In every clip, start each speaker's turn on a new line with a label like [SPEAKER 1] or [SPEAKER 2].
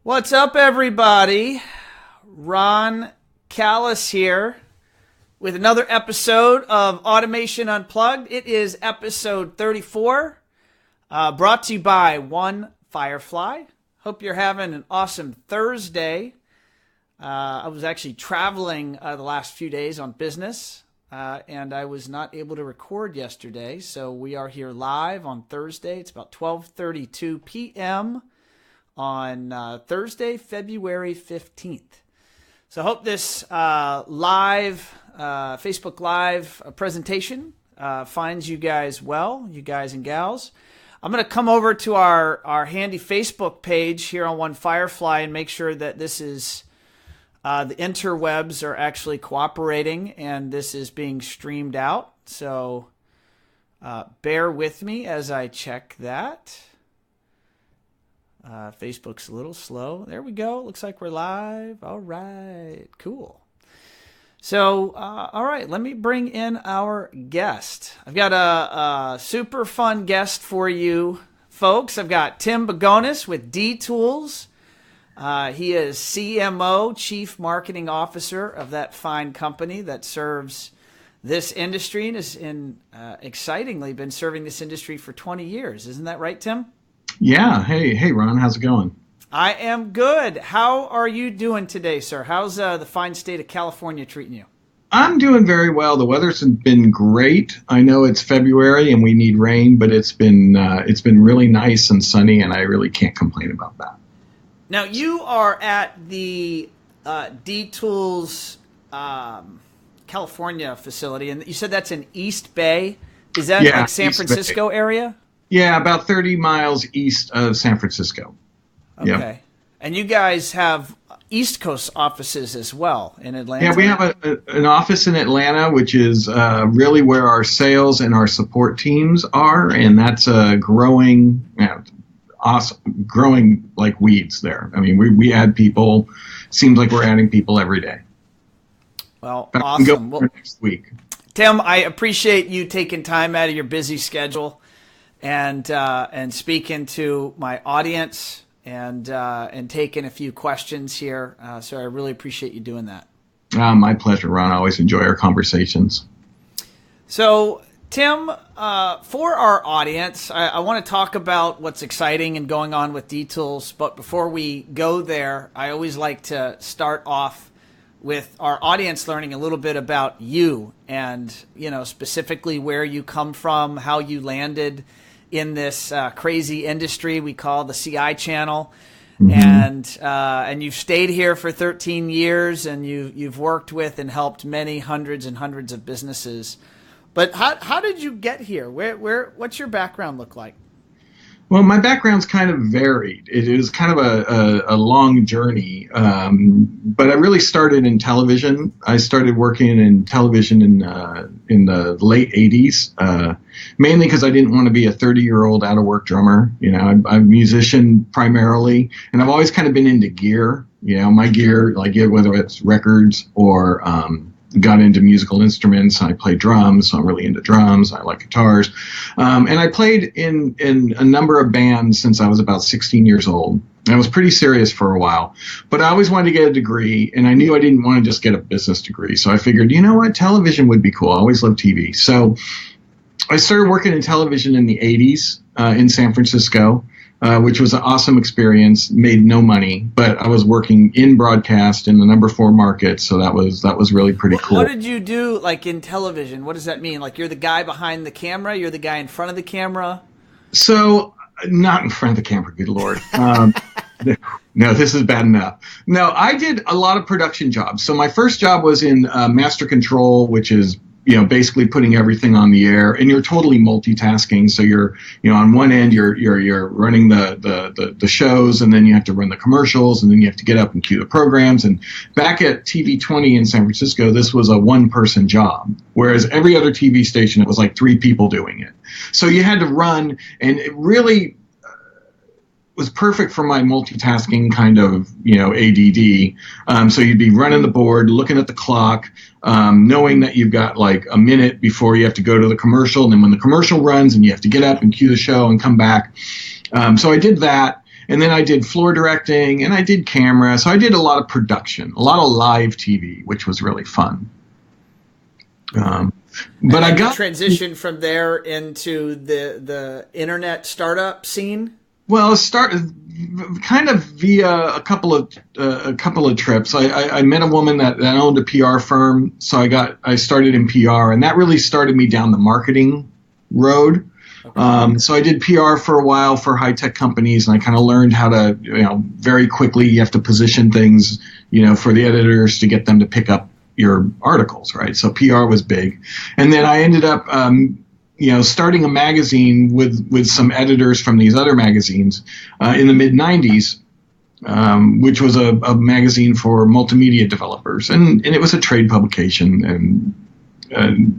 [SPEAKER 1] What's up, everybody? Ron Callis here with another episode of Automation Unplugged. It is episode 34, brought to you by One Firefly. Hope you're having an awesome Thursday. I was actually traveling the last few days on business, and I was not able to record yesterday, so we are here live on Thursday. It's about 12:32 p.m. on Thursday, February 15th. So I hope this live, Facebook Live presentation finds you guys well, you guys and gals. I'm going to come over to our handy Facebook page here on One Firefly and make sure that this is, the interwebs are actually cooperating and this is being streamed out. So bear with me as I check that. Facebook's a little slow. There we go. Looks like we're live. All right. Cool. So, all right. Let me bring in our guest. I've got a super fun guest for you, folks. I've got Tim Bigones with D-Tools. He is CMO, Chief Marketing Officer of that fine company that serves this industry and has excitingly been serving this industry for 20 years. Isn't that right, Tim?
[SPEAKER 2] Yeah. Hey, Ron. How's it going?
[SPEAKER 1] I am good. How are you doing today, sir? How's the fine state of California treating you?
[SPEAKER 2] I'm doing very well. The weather's been great. I know it's February and we need rain, but it's been really nice and sunny, and I really can't complain about that.
[SPEAKER 1] Now, you are at the D-Tools California facility, and you said that's in East Bay. Is that like San
[SPEAKER 2] East
[SPEAKER 1] Francisco
[SPEAKER 2] Bay
[SPEAKER 1] area?
[SPEAKER 2] Yeah, about 30 miles east of San Francisco.
[SPEAKER 1] Okay.
[SPEAKER 2] Yep.
[SPEAKER 1] And you guys have East Coast offices as well in Atlanta?
[SPEAKER 2] Yeah, we have an office in Atlanta, which is really where our sales and our support teams are, and that's growing, awesome, growing like weeds there. I mean, we add people. Seems like we're adding people every day.
[SPEAKER 1] Well, awesome.
[SPEAKER 2] Well, next week.
[SPEAKER 1] Tim, I appreciate you taking time out of your busy schedule and speaking to my audience and taking a few questions here. So I really appreciate you doing that.
[SPEAKER 2] My pleasure, Ron. I always enjoy our conversations.
[SPEAKER 1] So, Tim, for our audience, I want to talk about what's exciting and going on with D-Tools. But before we go there, I always like to start off with our audience learning a little bit about you and, specifically where you come from, how you landed in this crazy industry we call the CI channel. Mm-hmm. And you've stayed here for 13 years, and you've worked with and helped many hundreds and hundreds of businesses. But how did you get here? What's your background look like?
[SPEAKER 2] Well, my background's kind of varied. It is kind of a long journey, but I really started in television. I started working in television in the late 80s, mainly because I didn't want to be a 30-year-old out-of-work drummer. I'm a musician primarily, and I've always kind of been into gear. My gear, like whether it's records or got into musical instruments. I play drums, so I'm really into drums. I like guitars. And I played in a number of bands since I was about 16 years old. And I was pretty serious for a while. But I always wanted to get a degree, and I knew I didn't want to just get a business degree. So I figured, you know what, television would be cool. I always loved TV. So I started working in television in the 80s in San Francisco. Which was an awesome experience. Made no money, but I was working in broadcast in the number 4 market, so that was really pretty cool.
[SPEAKER 1] What did you do, like in television? What does that mean? Like you're the guy behind the camera, you're the guy in front of the camera?
[SPEAKER 2] So not in front of the camera, good Lord. No, this is bad enough. No, I did a lot of production jobs. So my first job was in master control, which is basically putting everything on the air, and you're totally multitasking. So you're, on one end, you're running the shows, and then you have to run the commercials, and then you have to get up and cue the programs. And back at TV 20 in San Francisco, this was a one-person job, whereas every other TV station, it was like 3 people doing it. So you had to run, and it really was perfect for my multitasking kind of, ADD. So you'd be running the board, looking at the clock, knowing that you've got like a minute before you have to go to the commercial. And then when the commercial runs and you have to get up and cue the show and come back. So I did that. And then I did floor directing, and I did camera. So I did a lot of production, a lot of live TV, which was really fun. But I got
[SPEAKER 1] transition from there into the internet startup scene.
[SPEAKER 2] Well, kind of via a couple of trips. I met a woman that owned a PR firm, so I started in PR, and that really started me down the marketing road. Okay. So I did PR for a while for high tech companies, and I kind of learned how to, very quickly you have to position things, for the editors to get them to pick up your articles, right? So PR was big, and then I ended up. Starting a magazine with some editors from these other magazines in the mid 90s, which was a magazine for multimedia developers. And it was a trade publication and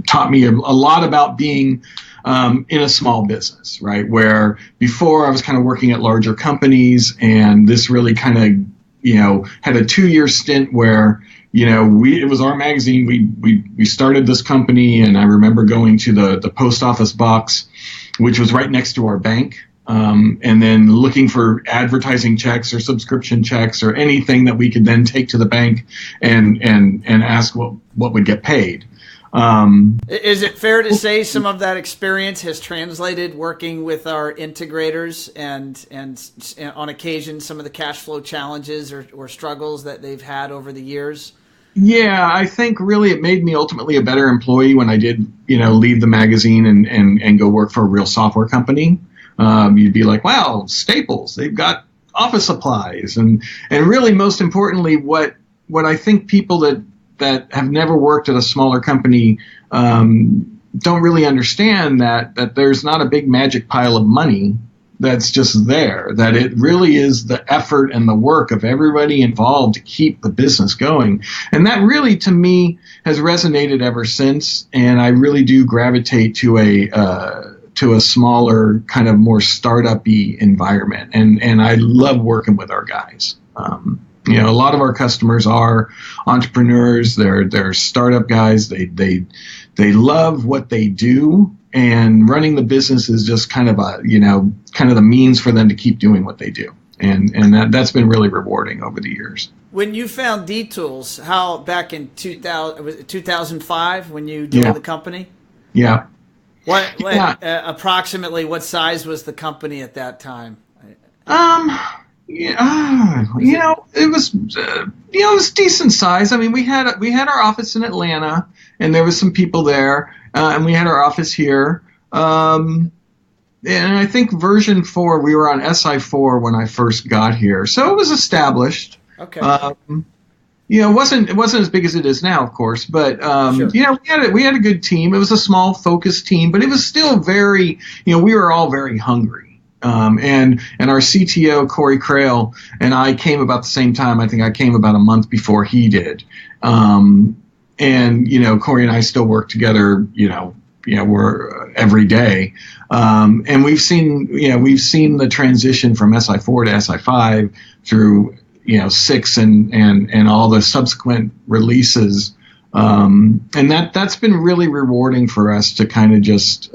[SPEAKER 2] taught me a lot about being in a small business, right? Where before I was kind of working at larger companies, and this really kind of, had a 2-year stint where it was our magazine. We started this company, and I remember going to the post office box, which was right next to our bank, and then looking for advertising checks or subscription checks or anything that we could then take to the bank and ask what would get paid.
[SPEAKER 1] Is it fair to say some of that experience has translated working with our integrators and on occasion some of the cash flow challenges or struggles that they've had over the years?
[SPEAKER 2] Yeah, I think really it made me ultimately a better employee when I did, leave the magazine and go work for a real software company. You'd be like, wow, Staples, they've got office supplies. And really, most importantly, what I think people that have never worked at a smaller company don't really understand that there's not a big magic pile of money that's just there, that it really is the effort and the work of everybody involved to keep the business going. And that really, to me, has resonated ever since. And I really do gravitate to a smaller, kind of more startup-y environment. And I love working with our guys. A lot of our customers are entrepreneurs. They're startup guys. They love what they do. And running the business is just kind of the means for them to keep doing what they do. And that's been really rewarding over the years.
[SPEAKER 1] When you found D-Tools, how back in 2005 when you joined the company?
[SPEAKER 2] Yeah.
[SPEAKER 1] Approximately what size was the company at that time?
[SPEAKER 2] It was decent size. I mean, we had our office in Atlanta, and there was some people there. And we had our office here. And I think version 4, we were on SI4 when I first got here. So it was established. Okay. It wasn't as big as it is now, of course, but sure. We had a good team. It was a small, focused team, but it was still very, we were all very hungry. And our CTO, Corey Crail, and I came about the same time. I think I came about a month before he did. And, Corey and I still work together, we're every day. And we've seen the transition from SI4 to SI5 through, 6 and all the subsequent releases. And that's been really rewarding for us to kind of just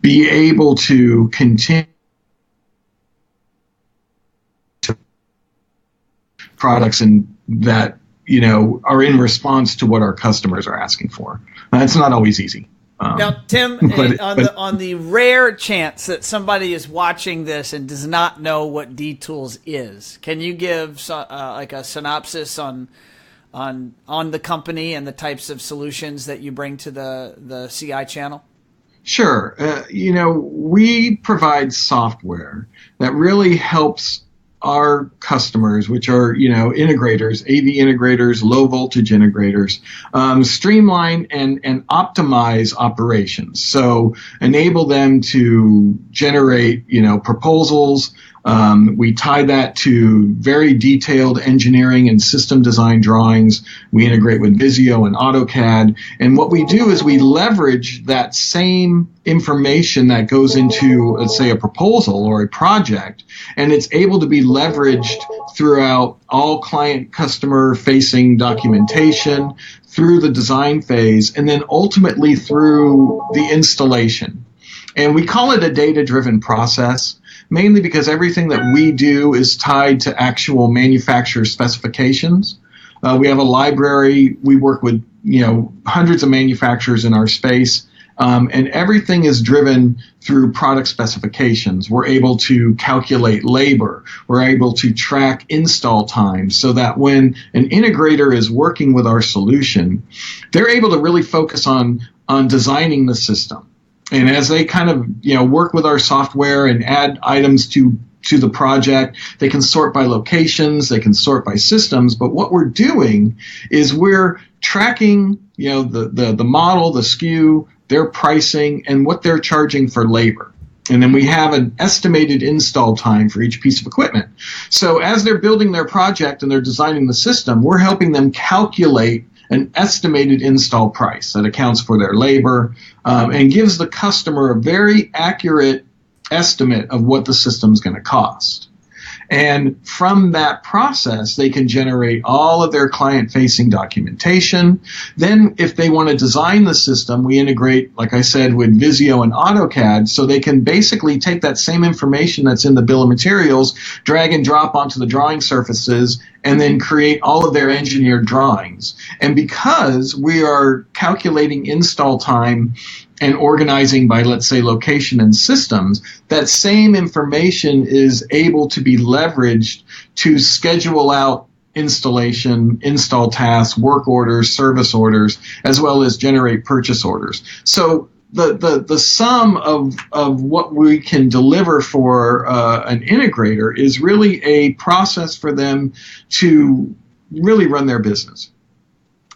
[SPEAKER 2] be able to continue products and that, are in response to what our customers are asking for. It's not always easy.
[SPEAKER 1] Now, Tim, on the rare chance that somebody is watching this and does not know what D-Tools is, can you give like a synopsis on the company and the types of solutions that you bring to the CI channel?
[SPEAKER 2] Sure. We provide software that really helps our customers, which are, integrators, AV integrators, low voltage integrators, streamline and optimize operations. So enable them to generate, proposals. We tie that to very detailed engineering and system design drawings. We integrate with Visio and AutoCAD. And what we do is we leverage that same information that goes into, let's say, a proposal or a project, and it's able to be leveraged throughout all client customer facing documentation, through the design phase, and then ultimately through the installation. And we call it a data-driven process. mainly because everything that we do is tied to actual manufacturer specifications. We have a library. We work with hundreds of manufacturers in our space. And everything is driven through product specifications. We're able to calculate labor. We're able to track install time so that when an integrator is working with our solution, they're able to really focus on designing the system. And as they kind of work with our software and add items to the project, they can sort by locations, they can sort by systems. But what we're doing is we're tracking the model, the SKU, their pricing, and what they're charging for labor. And then we have an estimated install time for each piece of equipment. So as they're building their project and they're designing the system, we're helping them calculate an estimated install price that accounts for their labor and gives the customer a very accurate estimate of what the system's going to cost. And from that process, they can generate all of their client-facing documentation. Then if they want to design the system, we integrate, like I said, with Visio and AutoCAD, so they can basically take that same information that's in the bill of materials, drag and drop onto the drawing surfaces, and then create all of their engineered drawings. And because we are calculating install time and organizing by, let's say, location and systems, that same information is able to be leveraged to schedule out installation, install tasks, work orders, service orders, as well as generate purchase orders. So the sum of what we can deliver for an integrator is really a process for them to really run their business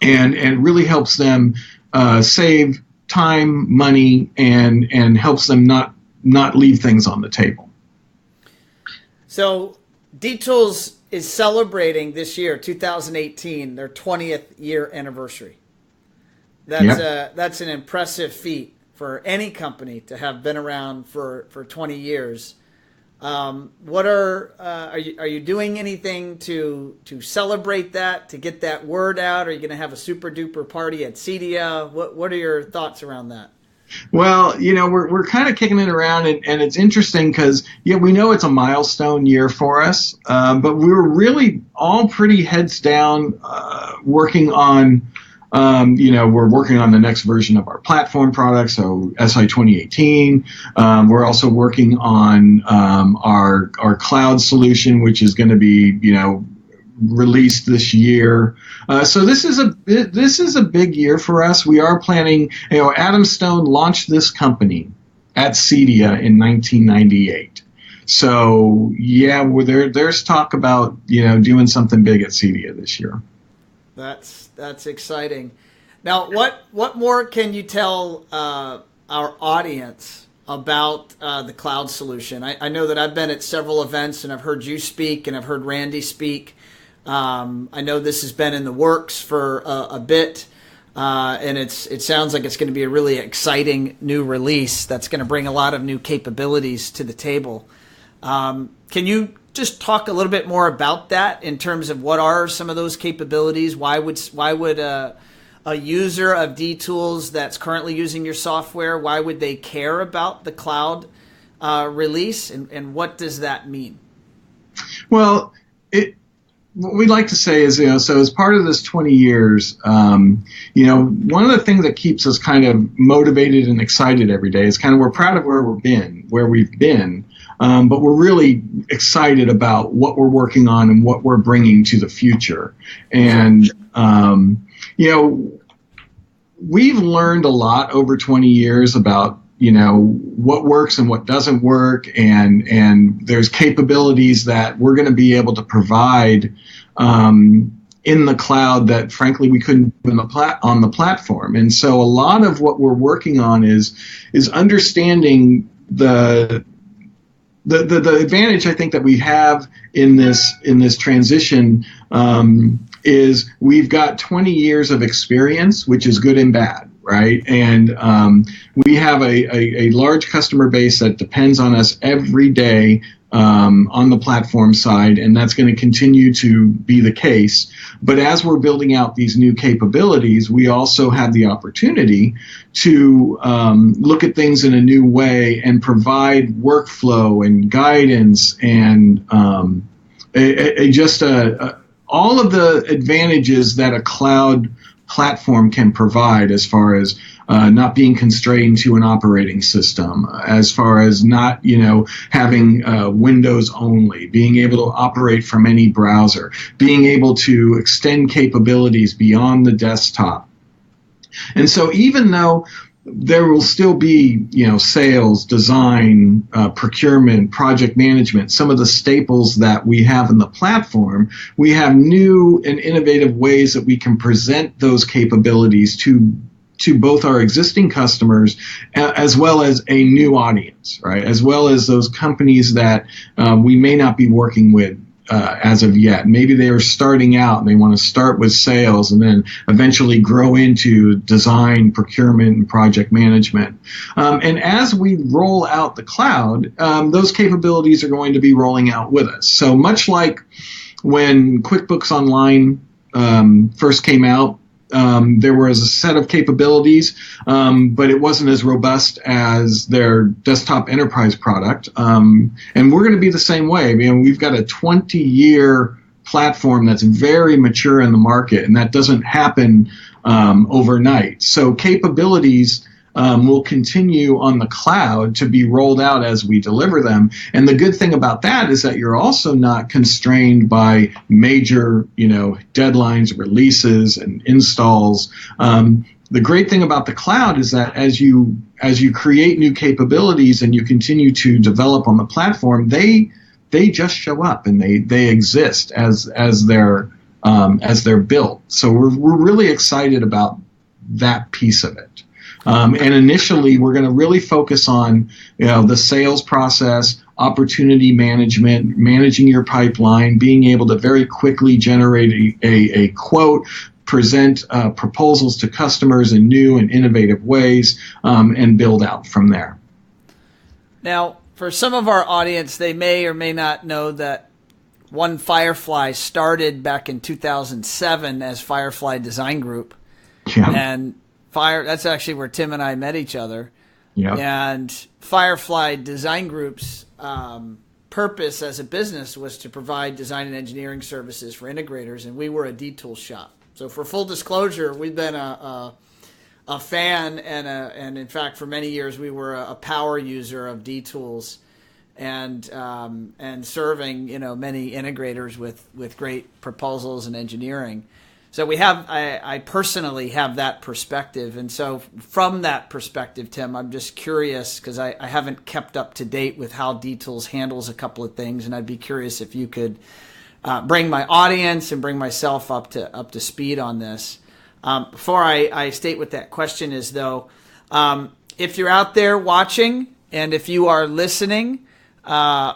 [SPEAKER 2] and really helps them save time, money, and helps them not leave things on the table.
[SPEAKER 1] So D-Tools is celebrating this year, 2018, their 20th year anniversary. That's an impressive feat for any company to have been around for 20 years. What are you doing anything to celebrate that, to get that word out? Are you going to have a super duper party at CEDIA? What are your thoughts around that?
[SPEAKER 2] Well, we're kind of kicking it around, and it's interesting because we know it's a milestone year for us, but we were really all pretty heads down working on. We're working on the next version of our platform product, so SI 2018. We're also working on our cloud solution, which is going to be, released this year. So this is a big year for us. We are planning. Adam Stone launched this company at CEDIA in 1998. So there's talk about doing something big at CEDIA this year.
[SPEAKER 1] That's exciting. Now, what more can you tell our audience about the cloud solution? I know that I've been at several events and I've heard you speak and I've heard Randy speak. I know this has been in the works for a bit, and it sounds like it's going to be a really exciting new release that's going to bring a lot of new capabilities to the table. Can you just talk a little bit more about that in terms of what are some of those capabilities? Why would a user of D-Tools that's currently using your software, why would they care about the cloud release, and what does that mean? Well,
[SPEAKER 2] what we'd like to say is, so as part of this 20 years, one of the things that keeps us kind of motivated and excited every day is kind of we're proud of where we've been. But we're really excited about what we're working on and what we're bringing to the future. And, we've learned a lot over 20 years about, what works and what doesn't work. And there's capabilities that we're going to be able to provide in the cloud that, frankly, we couldn't do on the platform. And so a lot of what we're working on is understanding the advantage I think that we have in this transition is we've got 20 years of experience, which is good and bad, right? And we have a large customer base that depends on us every day on the platform side, and that's going to continue to be the case. But as we're building out these new capabilities, we also have the opportunity to look at things in a new way and provide workflow and guidance and all of the advantages that a cloud platform can provide, as far as not being constrained to an operating system, as far as not, having Windows only, being able to operate from any browser, being able to extend capabilities beyond the desktop. And so even though there will still be, sales, design, procurement, project management, some of the staples that we have in the platform, we have new and innovative ways that we can present those capabilities to both our existing customers as well as a new audience, right? As well as those companies that we may not be working with as of yet. Maybe they are starting out and they want to start with sales and then eventually grow into design, procurement, and project management. And as we roll out the cloud, those capabilities are going to be rolling out with us. So much like when QuickBooks Online first came out, there was a set of capabilities, but it wasn't as robust as their desktop enterprise product. And we're going to be the same way. I mean, we've got a 20-year platform that's very mature in the market, and that doesn't happen overnight. So capabilities will continue on the cloud to be rolled out as we deliver them. And the good thing about that is that you're also not constrained by major, deadlines, releases, and installs. The great thing about the cloud is that as you create new capabilities and you continue to develop on the platform, they just show up and they exist as they're built. So we're really excited about that piece of it. And initially, we're going to really focus on, the sales process, opportunity management, managing your pipeline, being able to very quickly generate a quote, present proposals to customers in new and innovative ways, and build out from there.
[SPEAKER 1] Now, for some of our audience, they may or may not know that One Firefly started back in 2007 as Firefly Design Group.
[SPEAKER 2] Yeah.
[SPEAKER 1] And that's actually where Tim and I met each other.
[SPEAKER 2] Yeah.
[SPEAKER 1] And Firefly Design Group's purpose as a business was to provide design and engineering services for integrators, and we were a D-Tools shop. So for full disclosure, we've been a fan, and in fact, for many years, we were a power user of D-Tools and serving, many integrators with great proposals and engineering. So I personally have that perspective. And so from that perspective, Tim, I'm just curious because I haven't kept up to date with how D-Tools handles a couple of things. And I'd be curious if you could bring my audience and bring myself up to speed on this. Before I state what that question is, though, if you're out there watching and if you are listening,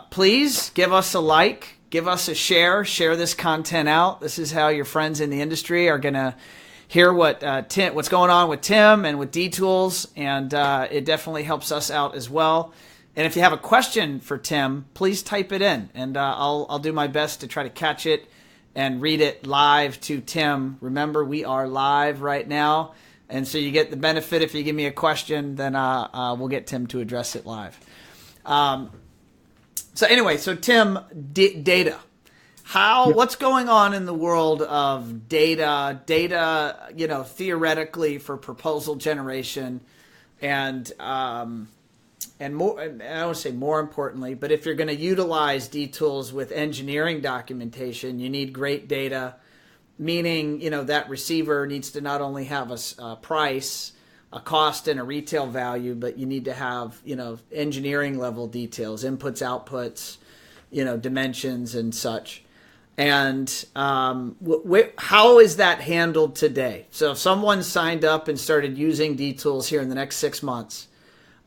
[SPEAKER 1] please give us a like. Give us a share this content out. This is how your friends in the industry are going to hear what's going on with Tim and with D-Tools, and it definitely helps us out as well. And if you have a question for Tim, please type it in, and I'll do my best to try to catch it and read it live to Tim. Remember, we are live right now, and so you get the benefit. If you give me a question, then we'll get Tim to address it live. So anyway, Tim, data. What's going on in the world of data, theoretically for proposal generation and more, I don't want to say more importantly, but if you're going to utilize D-Tools with engineering documentation, you need great data, meaning, that receiver needs to not only have a price, a cost, and a retail value, but you need to have, engineering level details, inputs, outputs, dimensions and such. And how is that handled today? So if someone signed up and started using D-Tools here in the next 6 months,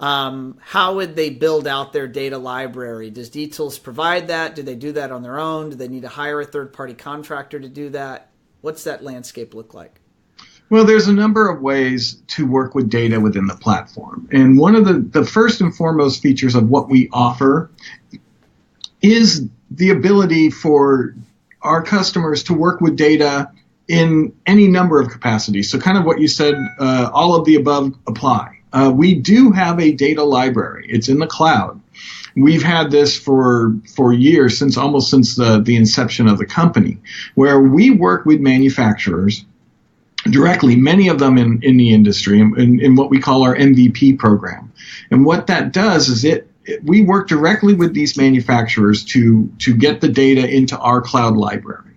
[SPEAKER 1] how would they build out their data library? Does D-Tools provide that? Do they do that on their own? Do they need to hire a third-party contractor to do that? What's that landscape look like?
[SPEAKER 2] Well, there's a number of ways to work with data within the platform. And one of the first and foremost features of what we offer is the ability for our customers to work with data in any number of capacities. So kind of what you said, all of the above apply. We do have a data library. It's in the cloud. We've had this for years, since the inception of the company, where we work with manufacturers directly, many of them in the industry, in what we call our MVP program. And what that does is we work directly with these manufacturers to get the data into our cloud library.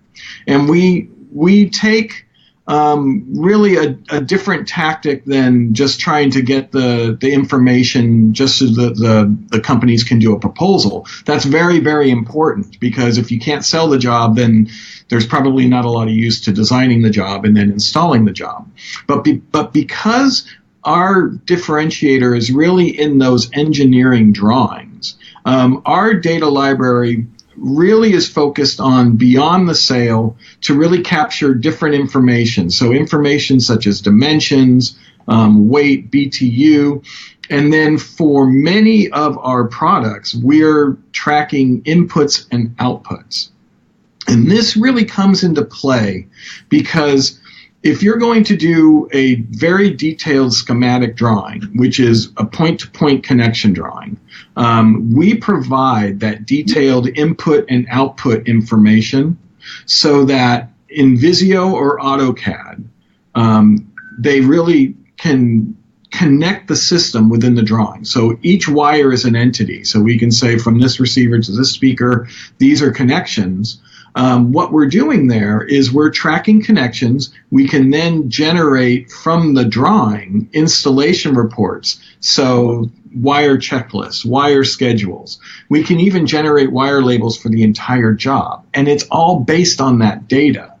[SPEAKER 2] And we take really a different tactic than just trying to get the information just so the companies can do a proposal. That's very, very important, because if you can't sell the job, then there's probably not a lot of use to designing the job and then installing the job. But because our differentiator is really in those engineering drawings, our data library really is focused on beyond the sale to really capture different information. So information such as dimensions, weight, BTU, and then for many of our products, we're tracking inputs and outputs. And this really comes into play because if you're going to do a very detailed schematic drawing, which is a point-to-point connection drawing, we provide that detailed input and output information so that in Visio or AutoCAD, they really can connect the system within the drawing. So each wire is an entity. So we can say from this receiver to this speaker, these are connections. What we're doing there is we're tracking connections. We can then generate from the drawing installation reports. So wire checklists, wire schedules. We can even generate wire labels for the entire job. And it's all based on that data.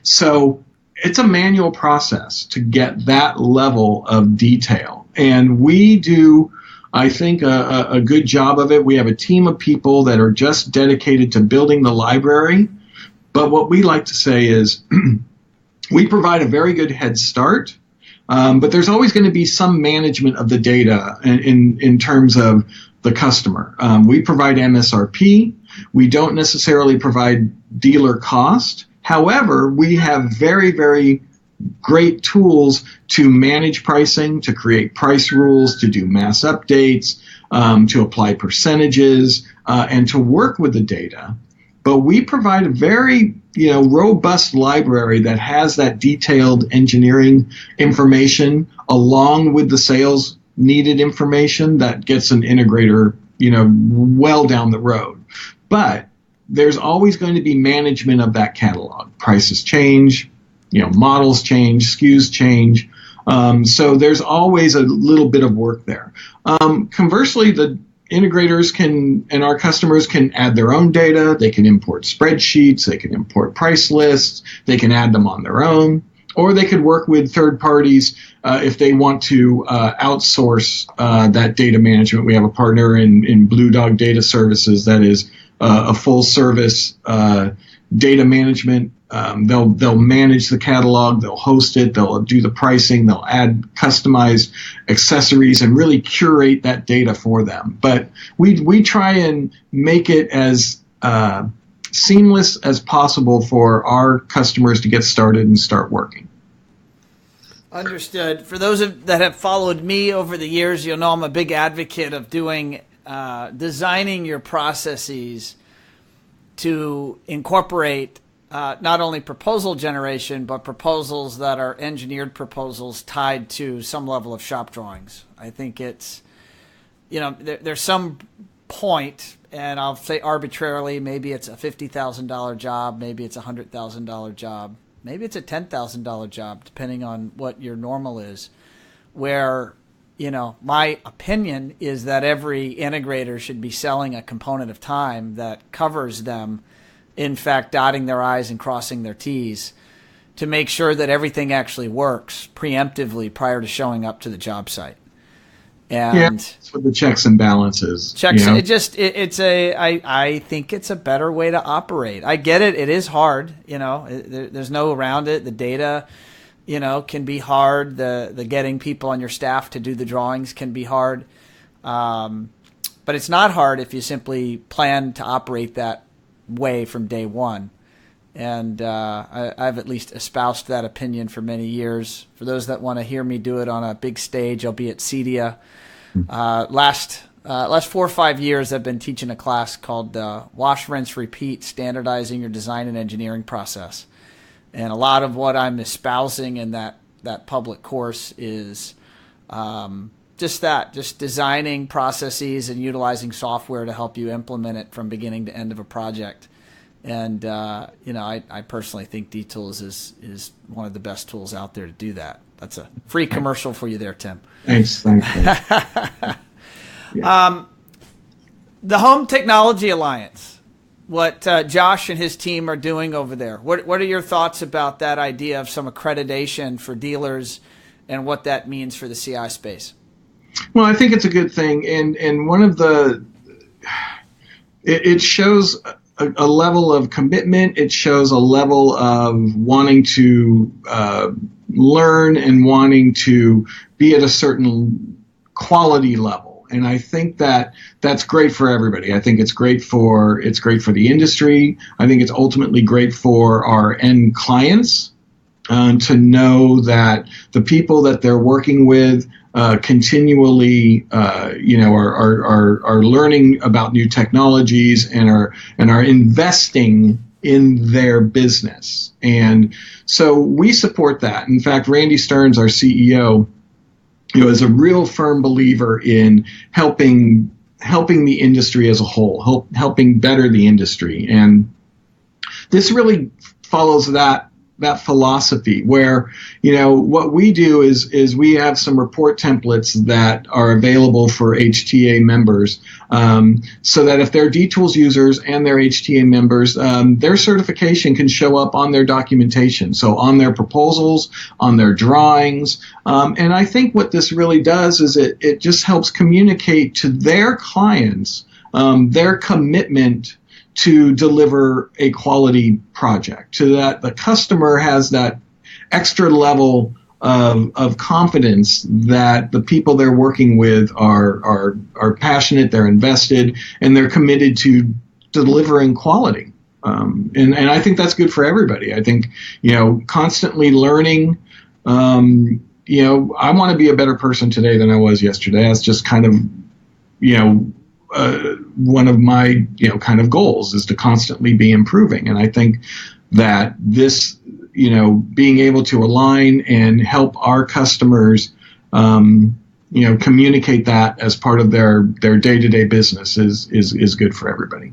[SPEAKER 2] So it's a manual process to get that level of detail. And we do, I think, a good job of it. We have a team of people that are just dedicated to building the library. But what we like to say is we provide a very good head start, but there's always going to be some management of the data in terms of the customer. We provide MSRP. We don't necessarily provide dealer cost. However, we have very, very great tools to manage pricing, to create price rules, to do mass updates, to apply percentages, and to work with the data. But we provide a very, robust library that has that detailed engineering information along with the sales needed information that gets an integrator, well down the road. But there's always going to be management of that catalog. Prices change, models change, SKUs change. So there's always a little bit of work there. Conversely, the integrators and our customers can add their own data. They can import spreadsheets. They can import price lists. They can add them on their own. Or they could work with third parties if they want to outsource that data management. We have a partner in Blue Dog Data Services that is a full service data management. They'll manage the catalog, they'll host it, they'll do the pricing, they'll add customized accessories and really curate that data for them. But we try and make it as seamless as possible for our customers to get started and start working.
[SPEAKER 1] Understood. For those that have followed me over the years, you'll know I'm a big advocate of designing your processes to incorporate not only proposal generation, but proposals that are engineered proposals tied to some level of shop drawings. I think it's, there's some point, and I'll say arbitrarily, maybe it's a $50,000 job, maybe it's a $100,000 job, maybe it's a $10,000 job, depending on what your normal is, where, my opinion is that every integrator should be selling a component of time that covers them, in fact, dotting their I's and crossing their T's to make sure that everything actually works preemptively prior to showing up to the job site. And
[SPEAKER 2] that's what the checks and balances.
[SPEAKER 1] I think it's a better way to operate. I get it. It is hard. There's no around it. The data, can be hard. The getting people on your staff to do the drawings can be hard. But But it's not hard if you simply plan to operate that way from day one. And I've at least espoused that opinion for many years. For those that want to hear me do it on a big stage, I'll be at CEDIA. Last 4 or 5 years, I've been teaching a class called Wash, Rinse, Repeat, Standardizing Your Design and Engineering Process. And a lot of what I'm espousing in that public course is just designing processes and utilizing software to help you implement it from beginning to end of a project. And, I personally think D-Tools is one of the best tools out there to do that. That's a free commercial for you there, Tim.
[SPEAKER 2] Thanks.
[SPEAKER 1] Yeah. The Home Technology Alliance, what Josh and his team are doing over there. What are your thoughts about that idea of some accreditation for dealers and what that means for the CI space?
[SPEAKER 2] Well, I think it's a good thing. And one of it shows a level of commitment. It shows a level of wanting to learn and wanting to be at a certain quality level. And I think that's great for everybody. I think it's great for the industry. I think it's ultimately great for our end clients to know that the people that they're working with continually, are learning about new technologies and are investing in their business. And so we support that. In fact, Randy Stearns, our CEO, is a real firm believer in helping the industry as a whole, helping better the industry. And this really follows that philosophy where, what we do is we have some report templates that are available for HTA members, so that if they're D-Tools users and they're HTA members, their certification can show up on their documentation. So on their proposals, on their drawings. And I think what this really does is it just helps communicate to their clients their commitment to deliver a quality project, so that the customer has that extra level of confidence that the people they're working with are passionate, they're invested, and they're committed to delivering quality. And I think that's good for everybody. I think, constantly learning, I want to be a better person today than I was yesterday. That's just kind of, one of my kind of goals is to constantly be improving. And I think that this, being able to align and help our customers communicate that as part of their day-to-day business is good for everybody.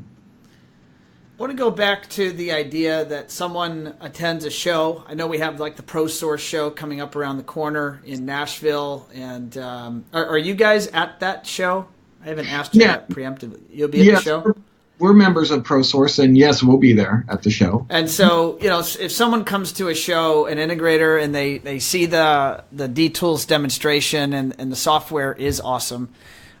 [SPEAKER 1] I want to go back to the idea that someone attends a show. I know we have like the ProSource show coming up around the corner in Nashville. And are you guys at that show? I haven't asked you that preemptively. You'll be at the show?
[SPEAKER 2] We're members of ProSource, and yes, we'll be there at the show.
[SPEAKER 1] And so, if someone comes to a show, an integrator, and they see the D-Tools demonstration and the software is awesome,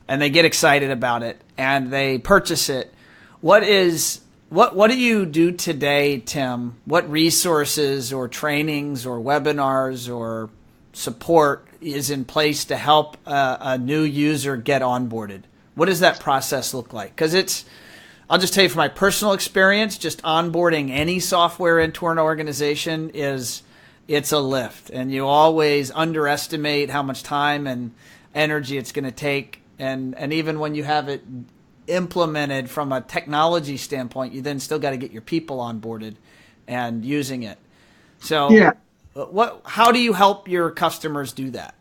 [SPEAKER 1] and they get excited about it, and they purchase it, what do you do today, Tim? What resources or trainings or webinars or support is in place to help a new user get onboarded? What does that process look like? Because I'll just tell you from my personal experience, just onboarding any software into an organization it's a lift, and you always underestimate how much time and energy it's going to take. And even when you have it implemented from a technology standpoint, you then still got to get your people onboarded and using it. So
[SPEAKER 2] yeah.
[SPEAKER 1] How do you help your customers do that?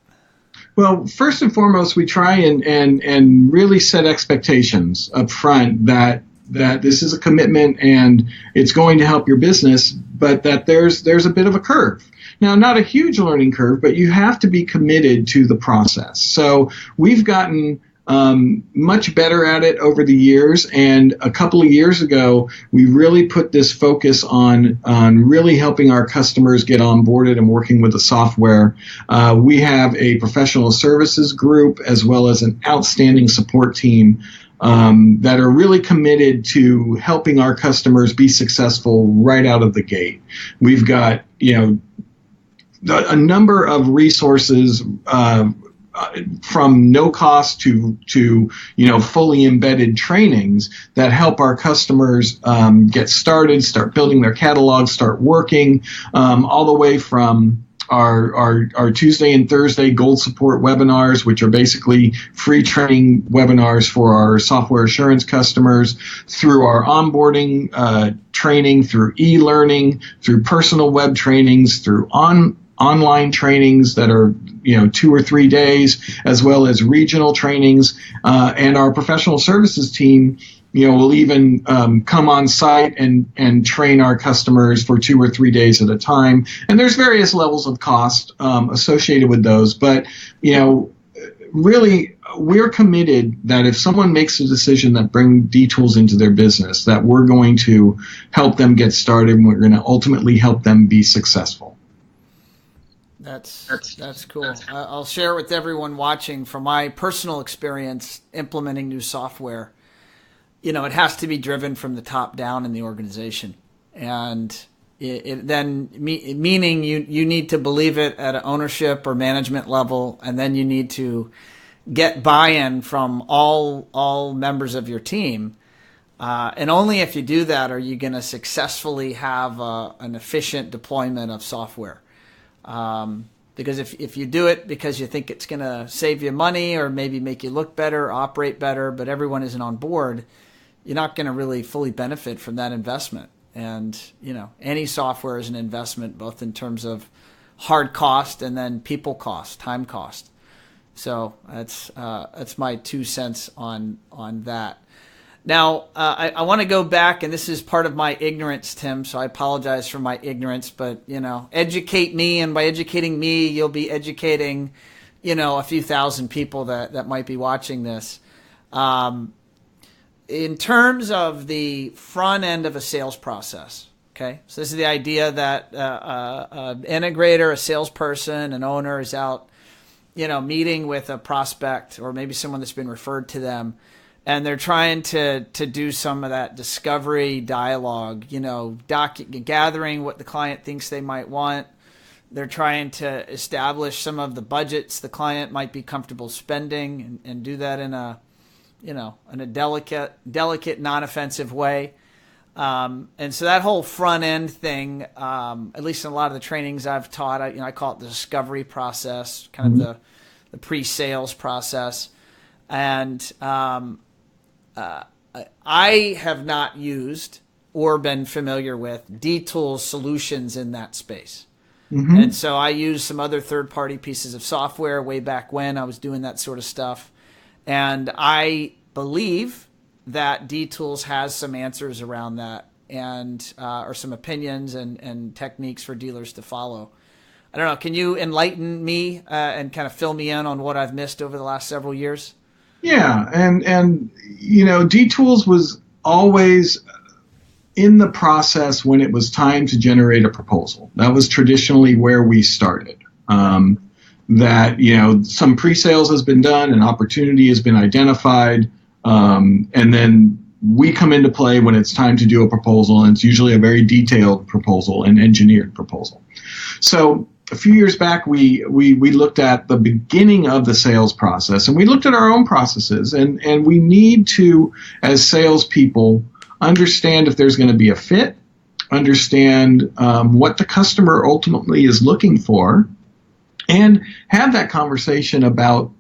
[SPEAKER 2] Well, first and foremost, we try and really set expectations up front that this is a commitment and it's going to help your business, but that there's a bit of a curve. Now, not a huge learning curve, but you have to be committed to the process. So we've gotten much better at it over the years, and a couple of years ago, we really put this focus on really helping our customers get onboarded and working with the software. We have a professional services group as well as an outstanding support team that are really committed to helping our customers be successful right out of the gate. We've got, a number of resources from no cost to fully embedded trainings that help our customers get started, start building their catalog, start working, all the way from our Tuesday and Thursday Gold Support webinars, which are basically free training webinars for our software assurance customers, through our onboarding training, through e-learning, through personal web trainings, through online trainings that are 2 or 3 days, as well as regional trainings, and our professional services team will even come on site and train our customers for 2 or 3 days at a time. And there's various levels of cost associated with those. But, really, we're committed that if someone makes a decision that bring D-Tools into their business, that we're going to help them get started and we're going to ultimately help them be successful.
[SPEAKER 1] That's cool. I'll share with everyone watching from my personal experience implementing new software. It has to be driven from the top down in the organization, and meaning you need to believe it at an ownership or management level, and then you need to get buy-in from all members of your team, and only if you do that are you going to successfully have an efficient deployment of software. Because if you do it because you think it's going to save you money or maybe make you look better, operate better, but everyone isn't on board, you're not going to really fully benefit from that investment. And, any software is an investment, both in terms of hard cost and then people cost, time cost. So that's my 2 cents on that. Now, I want to go back, and this is part of my ignorance, Tim, so I apologize for my ignorance, but, educate me, and by educating me, you'll be educating, a few thousand people that might be watching this. In terms of the front end of a sales process, okay? So this is the idea that an integrator, a salesperson, an owner is out, meeting with a prospect or maybe someone that's been referred to them, and they're trying to do some of that discovery dialogue, gathering what the client thinks they might want. They're trying to establish some of the budgets the client might be comfortable spending and do that in a delicate, non-offensive way. And so that whole front end thing, at least in a lot of the trainings I've taught, I call it the discovery process, kind of the pre-sales process. And I have not used or been familiar with D-Tools solutions in that space. And so I used some other third-party pieces of software way back when I was doing that sort of stuff. And I believe that D-Tools has some answers around that and or some opinions and techniques for dealers to follow. I don't know. Can you enlighten me and kind of fill me in on what I've missed over the last several years?
[SPEAKER 2] Yeah, and D-Tools was always in the process when it was time to generate a proposal. That was traditionally where we started. That some pre-sales has been done, an opportunity has been identified, and then we come into play when it's time to do a proposal, and it's usually a very detailed proposal, an engineered proposal. So a few years back, we looked at the beginning of the sales process, and we looked at our own processes, and we need to, as salespeople, understand if there's going to be a fit, understand what the customer ultimately is looking for, and have that conversation about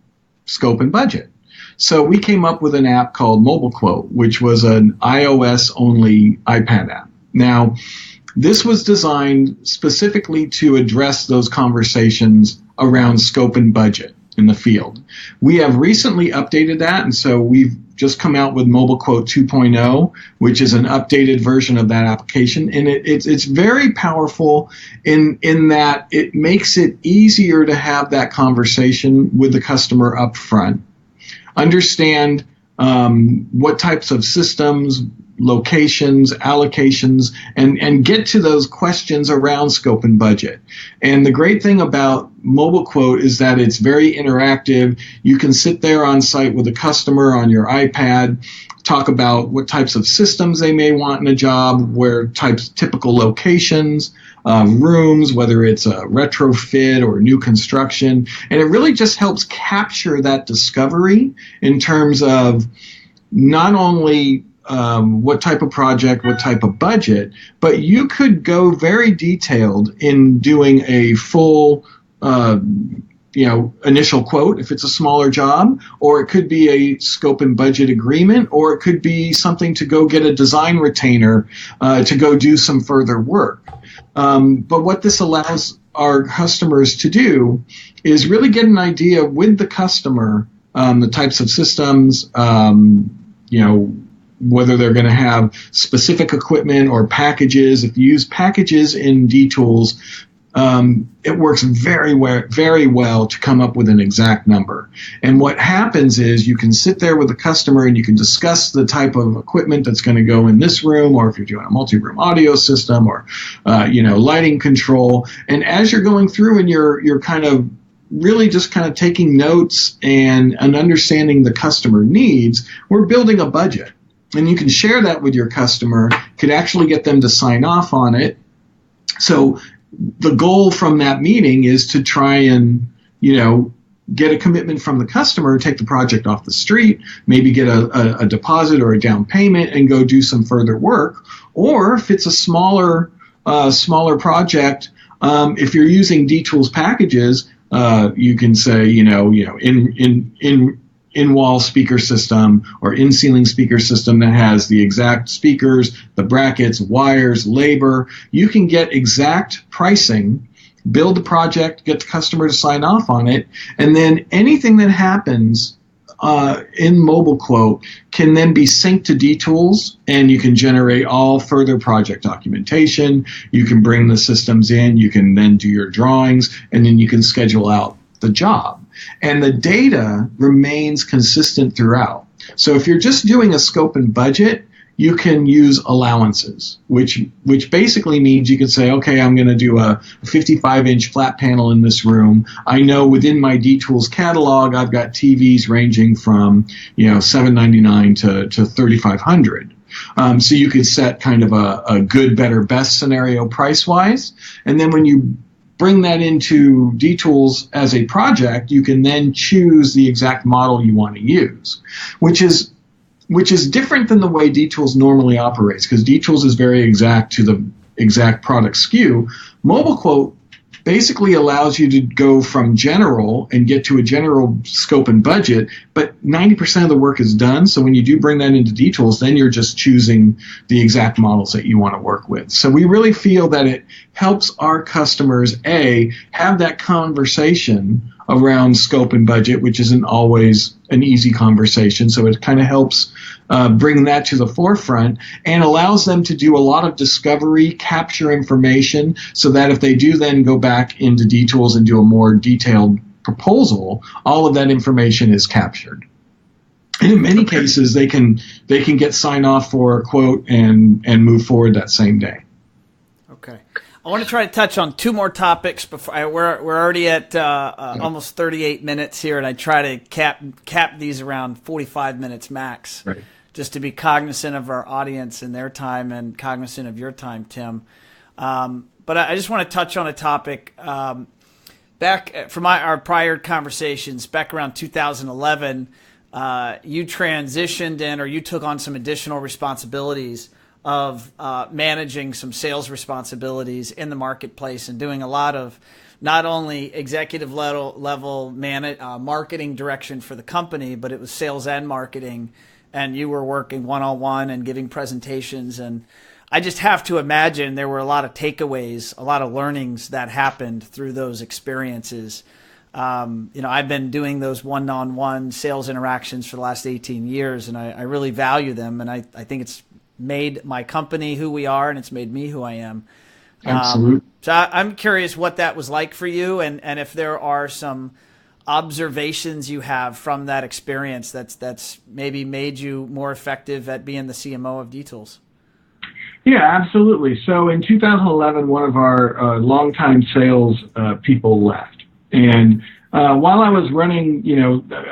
[SPEAKER 2] scope and budget. So we came up with an app called Mobile Quote, which was an iOS-only iPad app. Now, this was designed specifically to address those conversations around scope and budget in the field. We have recently updated that, and so we've just come out with Mobile Quote 2.0, which is an updated version of that application. And it's very powerful in that it makes it easier to have that conversation with the customer up front. Understand what types of systems, locations, allocations, and get to those questions around scope and budget. And the great thing about Mobile Quote is that it's very interactive. You can sit there on site with a customer on your iPad, talk about what types of systems they may want in a job, where types, typical locations, rooms, whether it's a retrofit or new construction. And it really just helps capture that discovery in terms of not only what type of project, what type of budget, but you could go very detailed in doing a full initial quote if it's a smaller job, or it could be a scope and budget agreement, or it could be something to go get a design retainer to go do some further work. But what this allows our customers to do is really get an idea with the customer, the types of systems, whether they're going to have specific equipment or packages. If you use packages in D-Tools, it works very well to come up with an exact number. And what happens is you can sit there with the customer and you can discuss the type of equipment that's going to go in this room, or if you're doing a multi-room audio system, or lighting control. And as you're going through and you're kind of really just kind of taking notes and understanding the customer needs, we're building a budget. And you can share that with your customer, could actually get them to sign off on it. So the goal from that meeting is to try and, get a commitment from the customer, take the project off the street, maybe get a deposit or a down payment and go do some further work. Or if it's a smaller project, if you're using D-Tools packages, you can say, in-wall speaker system or in-ceiling speaker system that has the exact speakers, the brackets, wires, labor. You can get exact pricing, build the project, get the customer to sign off on it, and then anything that happens in mobile quote can then be synced to D-Tools, and you can generate all further project documentation. You can bring the systems in, you can then do your drawings, and then you can schedule out the job. And the data remains consistent throughout. So if you're just doing a scope and budget, you can use allowances, which basically means you can say, okay, I'm going to do a 55-inch flat panel in this room. I know within my D-Tools catalog, I've got TVs ranging from $799 to $3,500. So you could set kind of a good, better, best scenario price-wise. And then when you bring that into D-Tools as a project, you can then choose the exact model you want to use, which is different than the way D-Tools normally operates, because D-Tools is very exact to the exact product SKU. Mobile Quote basically allows you to go from general and get to a general scope and budget, but 90% of the work is done. So when you do bring that into D-Tools, then you're just choosing the exact models that you want to work with. So we really feel that it helps our customers, A, have that conversation around scope and budget, which isn't always an easy conversation. So it kind of helps bring that to the forefront and allows them to do a lot of discovery, capture information, so that if they do then go back into D-Tools and do a more detailed proposal, all of that information is captured. And in many cases, they can get sign off for a quote and move forward that same day.
[SPEAKER 1] Okay. I want to try to touch on two more topics before we're already at almost 38 minutes here, and I try to cap these around 45 minutes max,
[SPEAKER 2] right,
[SPEAKER 1] just to be cognizant of our audience and their time and cognizant of your time, Tim. But I just want to touch on a topic back from our prior conversations back around 2011. You transitioned in, or you took on some additional responsibilities of managing some sales responsibilities in the marketplace and doing a lot of not only executive level marketing direction for the company, but it was sales and marketing, and you were working one-on-one and giving presentations. And I just have to imagine there were a lot of takeaways, a lot of learnings that happened through those experiences. I've been doing those one-on-one sales interactions for the last 18 years, and I really value them, and I think it's made my company who we are, and it's made me who I am.
[SPEAKER 2] Absolutely.
[SPEAKER 1] So I'm curious what that was like for you, and if there are some observations you have from that experience that's maybe made you more effective at being the CMO of D-Tools.
[SPEAKER 2] Yeah, absolutely. So in 2011, one of our longtime sales people left. And while I was running,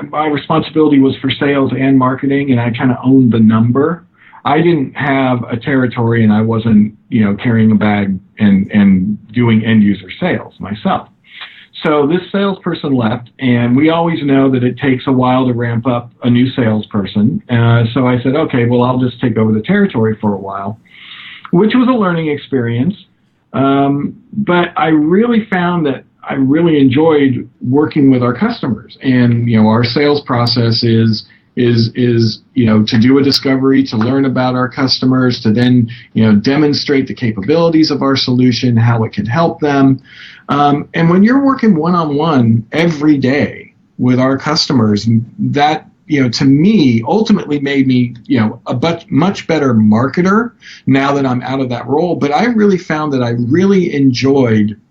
[SPEAKER 2] my responsibility was for sales and marketing, and I kind of owned the number. I didn't have a territory, and I wasn't carrying a bag and doing end user sales myself. So this salesperson left, and we always know that it takes a while to ramp up a new salesperson. So I said, okay, well, I'll just take over the territory for a while, which was a learning experience. But I really found that I really enjoyed working with our customers, and our sales process is to do a discovery, to learn about our customers, to then demonstrate the capabilities of our solution, how it can help them. And when you're working one-on-one every day with our customers, that to me ultimately made me a much better marketer now that I'm out of that role. But I really found that I really enjoyed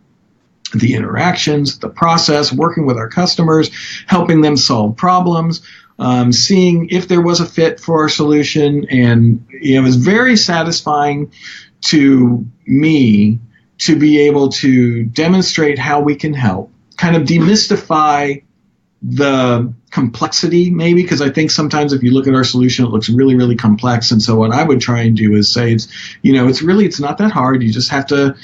[SPEAKER 2] the interactions, the process, working with our customers, helping them solve problems, seeing if there was a fit for our solution. And it was very satisfying to me to be able to demonstrate how we can help, kind of demystify the complexity, maybe, because I think sometimes if you look at our solution, it looks really, really complex. And so what I would try and do is say, it's not that hard. You just have to,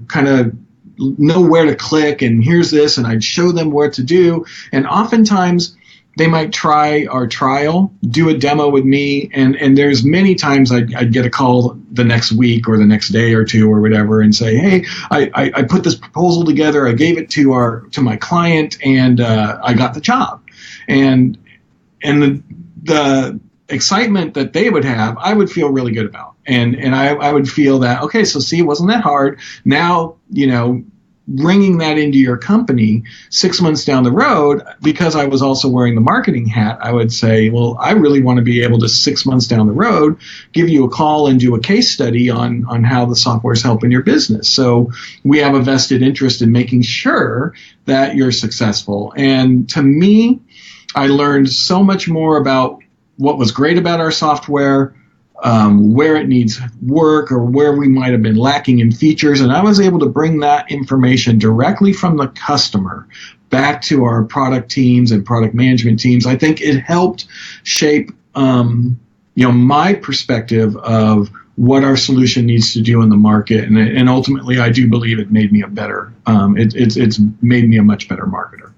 [SPEAKER 2] kind of know where to click, and here's this, and I'd show them what to do. And oftentimes they might try our trial, do a demo with me, and there's many times I'd get a call the next week or the next day or two or whatever and say, hey, I put this proposal together, I gave it to my client, and I got the job. And the excitement that they would have, I would feel really good about. And I would feel that, okay, so see, it wasn't that hard. Now, bringing that into your company 6 months down the road, because I was also wearing the marketing hat, I would say, well, I really want to be able to 6 months down the road give you a call and do a case study on how the software is helping your business. So we have a vested interest in making sure that you're successful. And to me, I learned so much more about what was great about our software, where it needs work, or where we might have been lacking in features. And I was able to bring that information directly from the customer back to our product teams and product management teams. I think it helped shape, my perspective of what our solution needs to do in the market. And ultimately, I do believe it made me a better, it's made me a much better marketer.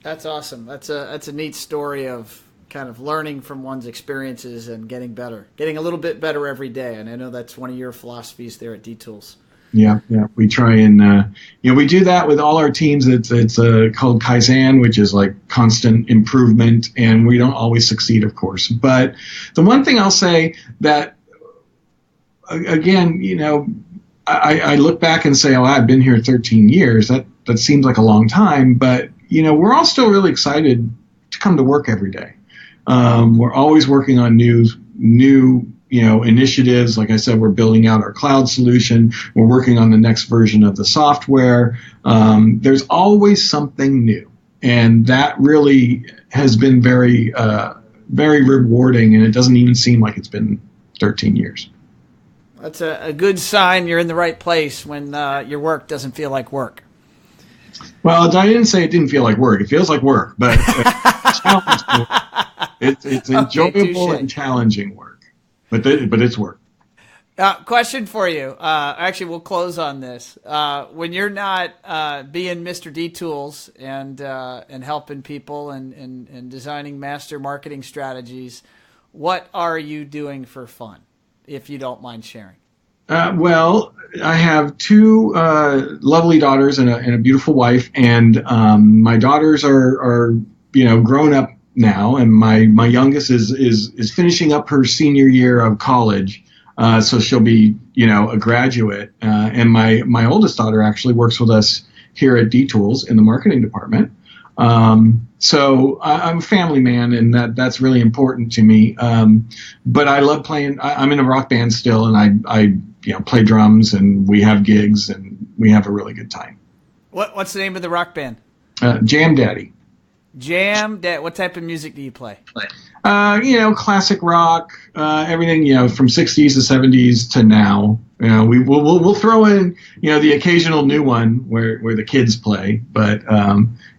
[SPEAKER 1] That's awesome. That's a neat story of kind of learning from one's experiences and getting better, getting a little bit better every day. And I know that's one of your philosophies there at D-Tools.
[SPEAKER 2] Yeah. We try and, we do that with all our teams. It's called Kaizen, which is like constant improvement. And we don't always succeed, of course. But the one thing I'll say that, again, I look back and say, I've been here 13 years. That seems like a long time. But, we're all still really excited to come to work every day. We're always working on new initiatives. Like I said, we're building out our cloud solution. We're working on the next version of the software. There's always something new, and that really has been very, very rewarding. And it doesn't even seem like it's been 13 years.
[SPEAKER 1] That's a good sign you're in the right place when your work doesn't feel like work.
[SPEAKER 2] Well, I didn't say it didn't feel like work. It feels like work, but it's enjoyable and challenging work, but it's work.
[SPEAKER 1] Question for you. Actually, we'll close on this. When you're not being Mr. D-Tools and helping people and designing master marketing strategies, what are you doing for fun, if you don't mind sharing?
[SPEAKER 2] Well, I have two lovely daughters and a beautiful wife, and my daughters are grown up now, and my youngest is finishing up her senior year of college, so she'll be a graduate, and my oldest daughter actually works with us here at D-Tools in the marketing department. So I'm a family man, and that's really important to me. But I love playing. I'm in a rock band still, and I play drums, and we have gigs, and we have a really good time.
[SPEAKER 1] What's the name of the rock band?
[SPEAKER 2] Jam Daddy.
[SPEAKER 1] Jam Daddy. What type of music do you play?
[SPEAKER 2] Classic rock, everything, from 60s to 70s to now. We'll throw in, the occasional new one where the kids play, but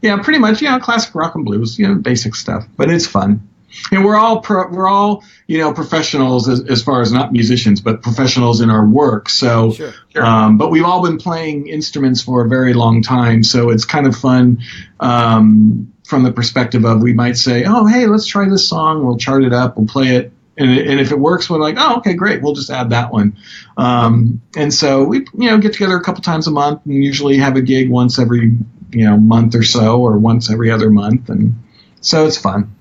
[SPEAKER 2] pretty much, classic rock and blues, basic stuff, but it's fun. And we're all professionals as far as not musicians, but professionals in our work. So,
[SPEAKER 1] Sure.
[SPEAKER 2] But we've all been playing instruments for a very long time. So it's kind of fun from the perspective of we might say, oh, hey, let's try this song. We'll chart it up. We'll play it. And if it works, we're like, oh, okay, great. We'll just add that one. And so we, get together a couple times a month and usually have a gig once every, month or so, or once every other month. And so it's fun.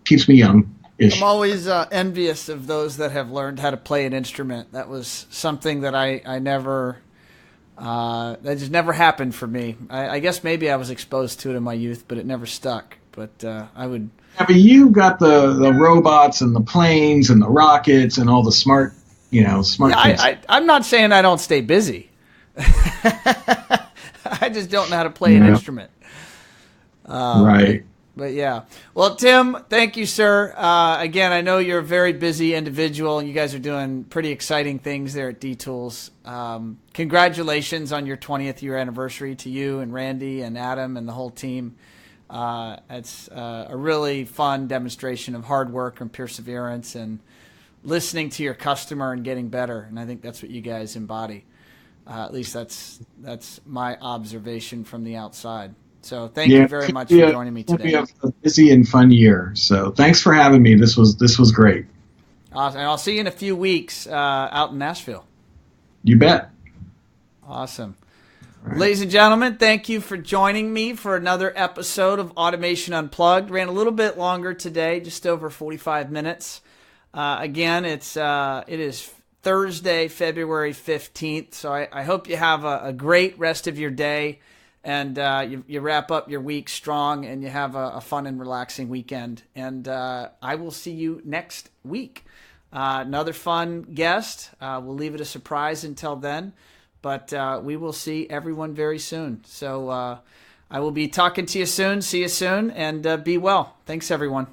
[SPEAKER 2] Keeps me young-ish.
[SPEAKER 1] I'm always envious of those that have learned how to play an instrument. That was something that I never, that just never happened for me. I guess maybe I was exposed to it in my youth, but it never stuck. But I would...
[SPEAKER 2] Yeah, but you got the robots and the planes and the rockets and all the smart things.
[SPEAKER 1] I'm not saying I don't stay busy. I just don't know how to play an instrument.
[SPEAKER 2] Right.
[SPEAKER 1] But yeah. Well, Tim, thank you, sir. Again, I know you're a very busy individual, and you guys are doing pretty exciting things there at D-Tools. Congratulations on your 20th year anniversary to you and Randy and Adam and the whole team. It's a really fun demonstration of hard work and perseverance and listening to your customer and getting better. And I think that's what you guys embody. At least that's my observation from the outside. So thank you very much for joining me today.
[SPEAKER 2] We have a busy and fun year. So thanks for having me. This was great.
[SPEAKER 1] Awesome. And I'll see you in a few weeks out in Nashville.
[SPEAKER 2] You bet.
[SPEAKER 1] Awesome. Right. Ladies and gentlemen, thank you for joining me for another episode of Automation Unplugged. Ran a little bit longer today, just over 45 minutes. Again, it is Thursday, February 15th, so I hope you have a great rest of your day, and you wrap up your week strong, and you have a fun and relaxing weekend. And I will see you next week. Another fun guest. We'll leave it a surprise until then. But we will see everyone very soon. So I will be talking to you soon. See you soon, and be well. Thanks, everyone.